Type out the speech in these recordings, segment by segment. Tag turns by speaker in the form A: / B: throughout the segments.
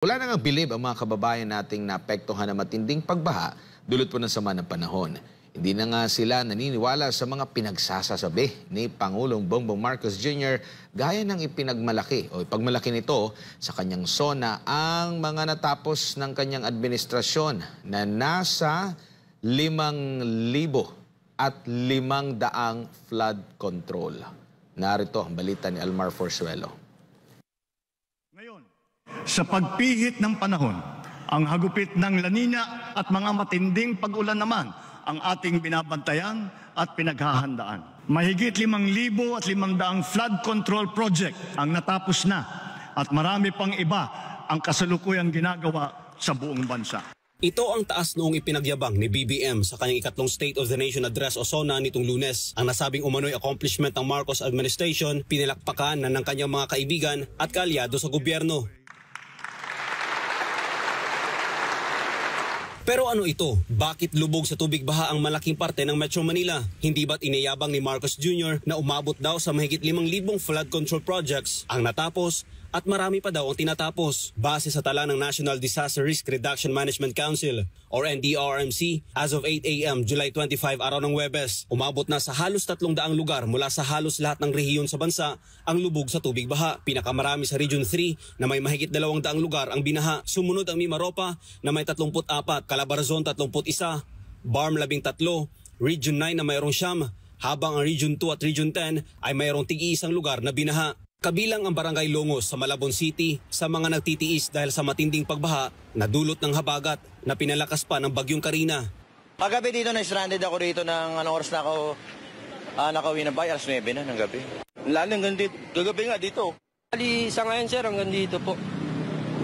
A: Wala nang bilib ang mga kababayan nating naapektuhan ng matinding pagbaha dulot po ng sama ng panahon. Hindi na nga sila naniniwala sa mga pinagsasasabi ni Pangulong Bongbong Marcos Jr. gaya ng ipagmalaki nito sa kanyang SONA ang mga natapos ng kanyang administrasyon na nasa 5,000 at 500 flood control. Narito ang balita ni Almar Forzuelo.
B: Sa pagpihit ng panahon, ang hagupit ng La Nina at mga matinding pag-ulan naman ang ating binabantayan at pinaghahandaan. Mahigit 5,500 flood control project ang natapos na at marami pang iba ang kasalukuyang ginagawa sa buong bansa.
C: Ito ang taas noong ipinagyabang ni BBM sa kanyang ikatlong State of the Nation Address o SONA nitong Lunes. Ang nasabing umano'y accomplishment ng Marcos administration, pinalakpakan na ng kanyang mga kaibigan at kaalyado sa gobyerno. Pero ano ito? Bakit lubog sa tubig baha ang malaking parte ng Metro Manila? Hindi ba't iniyabang ni Marcos Jr. na umabot daw sa mahigit 5,000 flood control projects ang natapos at marami pa daw ang tinatapos? Base sa tala ng National Disaster Risk Reduction Management Council or NDRRMC, as of 8 a.m. July 25 araw ng Huwebes, umabot na sa halos 300 lugar mula sa halos lahat ng rehiyon sa bansa ang lubog sa tubig baha. Pinakamarami sa Region 3 na may mahigit 200 lugar ang binaha. Sumunod ang Mimaropa na may 34, Calabarzon 31, Barm 13, Region 9 na mayroong 9, habang ang Region 2 at Region 10 ay mayroong tig-iisang lugar na binaha. Kabilang ang Barangay Longos sa Malabon City sa mga nagtitiis dahil sa matinding pagbaha na dulot ng habagat na pinalakas pa ng Bagyong Karina.
D: Paggabi dito na-stranded ako rito ng anong oras na ako nakauwi ng bahay, alas 9 na ng gabi. Lalo hanggang dito, gagabi nga dito.
E: Sa ngayon sir, hanggang dito po.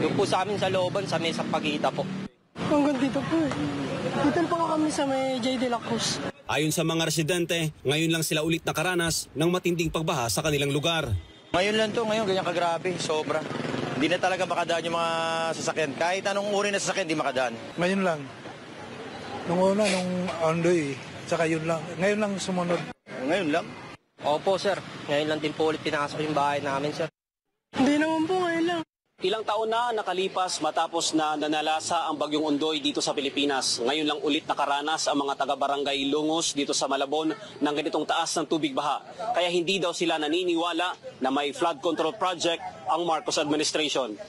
E: Yung po sa amin sa looban, sa may Pagita po.
F: Hanggang dito po eh. Dito pa kami sa may J. De La Cruz.
C: Ayon sa mga residente, ngayon lang sila ulit nakaranas ng matinding pagbaha sa kanilang lugar.
D: Ngayon lang to, ngayon ganyan kagrabe, sobra. Hindi na talaga makadaan yung mga sasakyan. Kahit anong uri na sasakyan, hindi makadaan.
G: Ngayon lang. Nung una, nung Ondoy, tsaka yun lang. Ngayon lang sumunod.
D: Ngayon lang?
E: Opo sir, ngayon lang din po ulit pinasok yung bahay namin sir.
F: Hindi naman po, ngayon lang.
C: Ilang taon na nakalipas matapos na nanalasa ang Bagyong Ondoy dito sa Pilipinas. Ngayon lang ulit nakaranas ang mga taga-barangay Longos dito sa Malabon ng ganitong taas ng tubig baha. Kaya hindi daw sila naniniwala na may flood control project ang Marcos administration.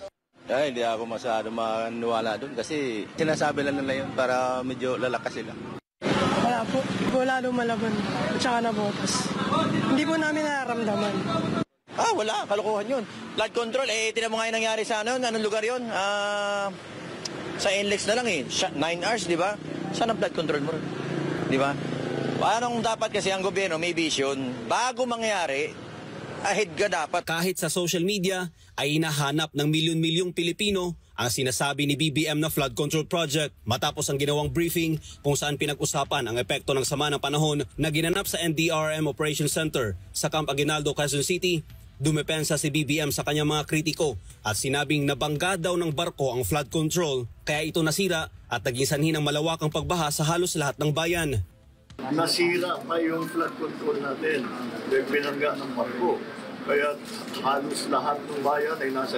D: Hindi ako masyado maniwala doon kasi sinasabi lang nila yun para medyo lalakas sila.
F: Wala po, wala lumalabon at saka nabotas. Hindi po namin nararamdaman.
D: Wala. Kalokohan yun. Flood control, tinan mo nga yung nangyari sa anong lugar yun? Sa NLEX na lang 9 hours, di ba? Saan ang flood control mo rin? Di ba? Anong dapat kasi ang gobyerno may vision? Bago mangyari, ahead ka dapat.
C: Kahit sa social media, ay hinahanap ng milyon-milyong Pilipino ang sinasabi ni BBM na flood control project matapos ang ginawang briefing kung saan pinag-usapan ang epekto ng sama ng panahon na ginanap sa NDRRM Operations Center sa Camp Aguinaldo, Quezon City. Dumepensa si BBM sa kanyang mga kritiko at sinabing nabangga daw ng barko ang flood control kaya ito nasira at naging sanhi ng malawakang pagbaha sa halos lahat ng bayan.
H: Nasira pa yung flood control natin, binangga ng barko. Kaya halos lahat ng bayan ay nasa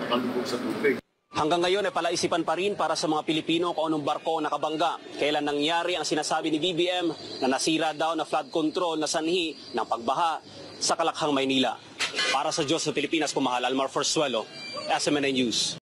H: nakalubog sa tubig.
C: Hanggang ngayon ay palaisipan pa rin para sa mga Pilipino kung anong barko nakabangga. Kailan nangyari ang sinasabi ni BBM na nasira daw na flood control na sanhi ng pagbaha sa Kalakhang, Maynila. Para sa Diyos sa Pilipinas, pumahal, Almar Forzuelo, SMNA News.